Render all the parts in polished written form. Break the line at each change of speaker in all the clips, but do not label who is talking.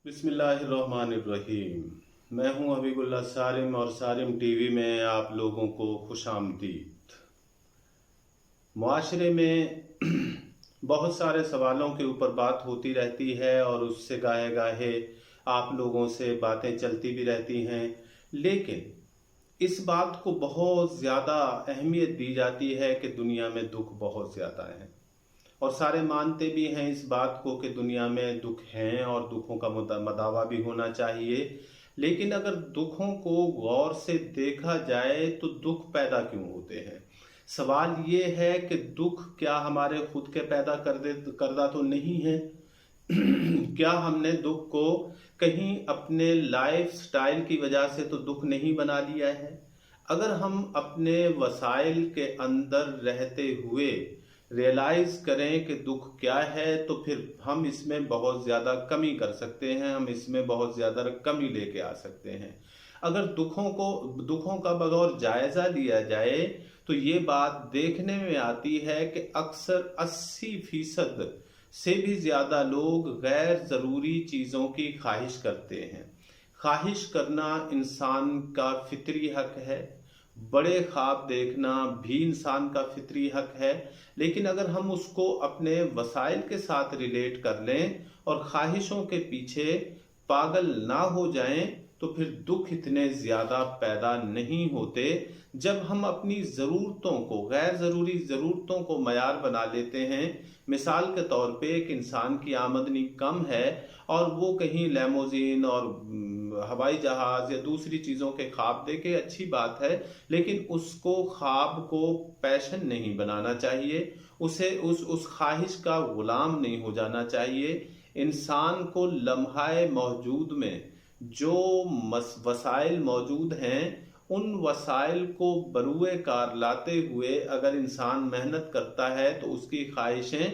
बिस्मिल्लाहिर्रहमानिर्रहीम। मैं हूं हबीबुल्लाह सारिम और सारिम टीवी में आप लोगों को खुश आमदीद। मुआशरे में बहुत सारे सवालों के ऊपर बात होती रहती है और उससे गाहे गाहे आप लोगों से बातें चलती भी रहती हैं, लेकिन इस बात को बहुत ज़्यादा अहमियत दी जाती है कि दुनिया में दुख बहुत ज़्यादा हैं और सारे मानते भी हैं इस बात को कि दुनिया में दुख हैं और दुखों का मदावा भी होना चाहिए। लेकिन अगर दुखों को गौर से देखा जाए तो दुख पैदा क्यों होते हैं? सवाल ये है कि दुख क्या हमारे खुद के पैदा करदा तो नहीं है? क्या हमने दुख को कहीं अपने लाइफ स्टाइल की वजह से तो दुख नहीं बना लिया है? अगर हम अपने वसाइल के अंदर रहते हुए रियलाइज करें कि दुख क्या है तो फिर हम इसमें बहुत ज़्यादा कमी कर सकते हैं, हम इसमें बहुत ज़्यादा कमी लेके आ सकते हैं। अगर दुखों का बगौर जायज़ा लिया जाए तो ये बात देखने में आती है कि अक्सर 80% से भी ज़्यादा लोग गैर ज़रूरी चीज़ों की ख्वाहिश करते हैं। ख्वाहिश करना इंसान का फितरी हक है, बड़े ख्वाब देखना भी इंसान का फितरी हक है, लेकिन अगर हम उसको अपने वसाइल के साथ रिलेट कर लें और ख्वाहिशों के पीछे पागल ना हो जाएं तो फिर दुख इतने ज़्यादा पैदा नहीं होते। जब हम अपनी ज़रूरतों को, गैर ज़रूरी ज़रूरतों को मयार बना लेते हैं, मिसाल के तौर पे एक इंसान की आमदनी कम है और वो कहीं लैमोजीन और हवाई जहाज़ या दूसरी चीज़ों के ख्वाब देखे, अच्छी बात है, लेकिन उसको ख्वाब को पैशन नहीं बनाना चाहिए, उसे उस ख्वाहिश का गुलाम नहीं हो जाना चाहिए। इंसान को लम्हाए मौजूद में जो वसाइल मौजूद हैं उन वसाइल को बरूए कार लाते हुए अगर इंसान मेहनत करता है तो उसकी ख्वाहिशें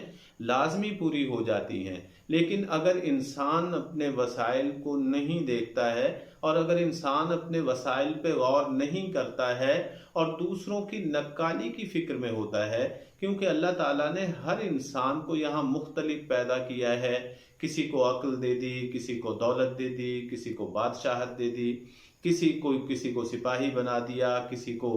लाजमी पूरी हो जाती हैं। लेकिन अगर इंसान अपने वसाइल को नहीं देखता है और अगर इंसान अपने वसाइल पे गौर नहीं करता है और दूसरों की नक्काली की फिक्र में होता है, क्योंकि अल्लाह ताला ने हर इंसान को यहाँ मुख्तलिफ पैदा किया है, किसी को अक्ल दे दी, किसी को दौलत दे दी, किसी को बादशाहत दे दी, किसी को सिपाही बना दिया, किसी को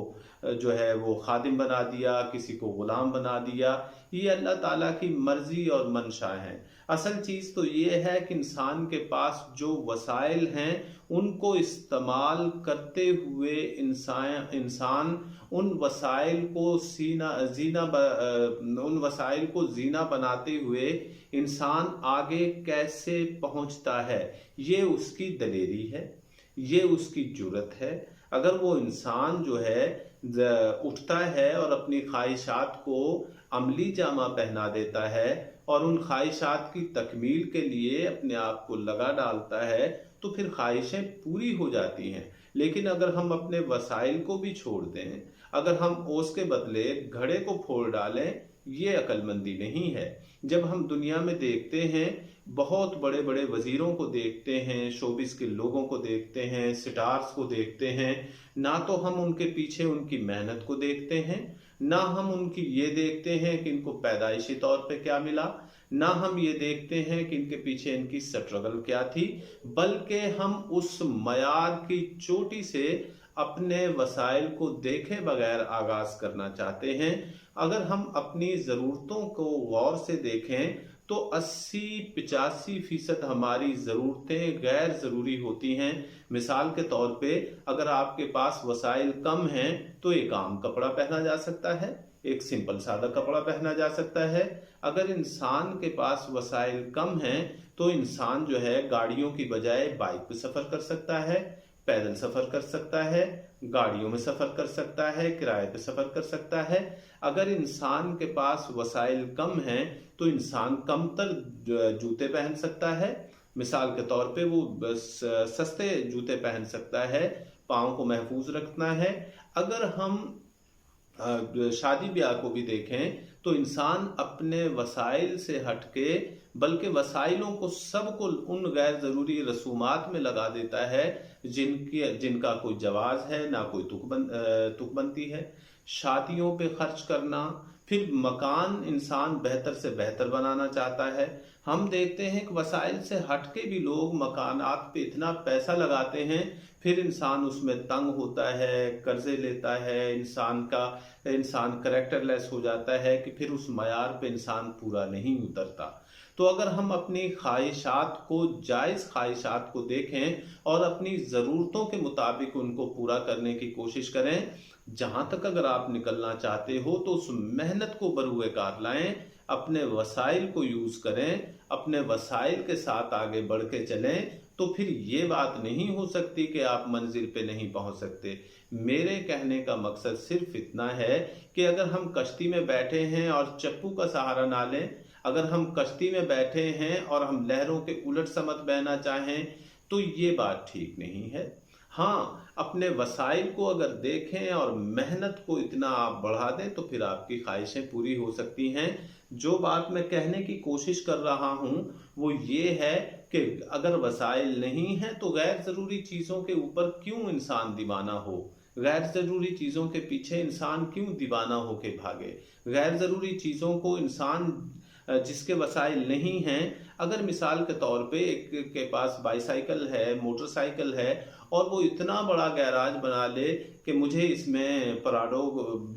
जो है वो खादिम बना दिया, किसी को गुलाम बना दिया। ये अल्लाह ताला की मर्जी और मंशा है। असल चीज़ तो ये है कि इंसान के पास जो वसाइल हैं उनको इस्तेमाल करते हुए इंसान उन वसाइल को जीना बनाते हुए इंसान आगे कैसे पहुंचता है, ये उसकी दलेरी है, ये उसकी जुर्रत है। अगर वो इंसान जो है उठता है और अपनी ख्वाहिशात को अमली जामा पहना देता है और उन ख्वाहिशात की तकमील के लिए अपने आप को लगा डालता है तो फिर ख्वाहिशें पूरी हो जाती हैं। लेकिन अगर हम अपने वसाइल को भी छोड़ दें, अगर हम उसके बदले घड़े को फोड़ डालें, ये अक्लमंदी नहीं है। जब हम दुनिया में देखते हैं, बहुत बड़े बड़े वजीरों को देखते हैं, शोबिस के लोगों को देखते हैं, स्टार्स को देखते हैं, ना तो हम उनके पीछे उनकी मेहनत को देखते हैं, ना हम उनकी ये देखते हैं कि इनको पैदाइशी तौर पे क्या मिला, ना हम ये देखते हैं कि इनके पीछे इनकी स्ट्रगल क्या थी, बल्कि हम उस मयार की चोटी से अपने वसाइल को देखे बगैर आगाज करना चाहते हैं। अगर हम अपनी ज़रूरतों को गौर से देखें तो 80-85% हमारी ज़रूरतें गैर ज़रूरी होती हैं। मिसाल के तौर पे अगर आपके पास वसाइल कम हैं तो एक आम कपड़ा पहना जा सकता है, एक सिंपल सादा कपड़ा पहना जा सकता है। अगर इंसान के पास वसाइल कम हैं तो इंसान जो है गाड़ियों की बजाय बाइक पे सफ़र कर सकता है, पैदल सफ़र कर सकता है, गाड़ियों में सफ़र कर सकता है, किराए पे सफ़र कर सकता है। अगर इंसान के पास वसाइल कम हैं तो इंसान कमतर जूते पहन सकता है। मिसाल के तौर पे वो सस्ते जूते पहन सकता है, पाँव को महफूज रखना है। अगर हम शादी ब्याह को भी देखें तो इंसान अपने वसाइल से हटके बल्कि वसाइलों को सबको उन गैर ज़रूरी रसूमात में लगा देता है जिनका कोई जवाज़ है, ना कोई तुक बनती है। शादियों पे खर्च करना, फिर मकान इंसान बेहतर से बेहतर बनाना चाहता है, हम देखते हैं कि वसाइल से हटके भी लोग मकानात पे इतना पैसा लगाते हैं, फिर इंसान उसमें तंग होता है, कर्जे लेता है, इंसान करेक्टरलेस हो जाता है कि फिर उस मयार पे इंसान पूरा नहीं उतरता। तो अगर हम अपनी ख्वाहिशात को, जायज़ ख्वाहिशात को देखें और अपनी ज़रूरतों के मुताबिक उनको पूरा करने की कोशिश करें, जहाँ तक अगर आप निकलना चाहते हो तो उस मेहनत को बरूए कार लाएं, अपने वसाइल को यूज़ करें, अपने वसाइल के साथ आगे बढ़ के चलें, तो फिर ये बात नहीं हो सकती कि आप मंजिल पे नहीं पहुंच सकते। मेरे कहने का मकसद सिर्फ इतना है कि अगर हम कश्ती में बैठे हैं और चप्पू का सहारा ना लें, अगर हम कश्ती में बैठे हैं और हम लहरों के उलट समत बहना चाहें, तो ये बात ठीक नहीं है। हाँ, अपने वसाइल को अगर देखें और मेहनत को इतना आप बढ़ा दें तो फिर आपकी ख्वाहिशें पूरी हो सकती हैं। जो बात मैं कहने की कोशिश कर रहा हूँ वो ये है कि अगर वसाइल नहीं हैं तो गैर ज़रूरी चीज़ों के ऊपर क्यों इंसान दीवाना हो, गैर ज़रूरी चीज़ों के पीछे इंसान क्यों दीवाना होके भागे। गैर ज़रूरी चीज़ों को इंसान जिसके वसाइल नहीं हैं, अगर मिसाल के तौर पे एक के पास बाईसाइकिल है, मोटरसाइकिल है और वो इतना बड़ा गैराज बना ले कि मुझे इसमें पराडो,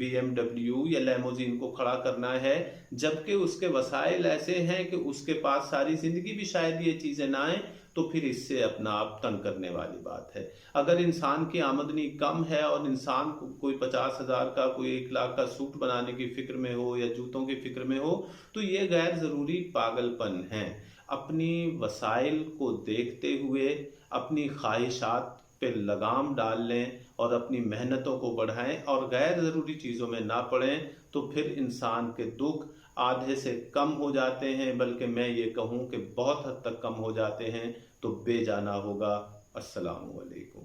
BMW या लैमोजीन को खड़ा करना है, जबकि उसके वसाइल ऐसे हैं कि उसके पास सारी ज़िंदगी भी शायद ये चीज़ें ना आएँ, तो फिर इससे अपना आप तंग करने वाली बात है। अगर इंसान की आमदनी कम है और इंसान को कोई 50,000 का, कोई 1 लाख का सूट बनाने की फ़िक्र में हो या जूतों की फ़िक्र में हो, तो ये गैर ज़रूरी पागलपन है। अपनी वसाइल को देखते हुए अपनी ख्वाहिशात पे लगाम डाल लें और अपनी मेहनतों को बढ़ाएं और गैर ज़रूरी चीज़ों में ना पड़ें, तो फिर इंसान के दुख आधे से कम हो जाते हैं, बल्कि मैं ये कहूँ कि बहुत हद तक कम हो जाते हैं। तो बेजाना होगा। अस्सलामु अलैकुम।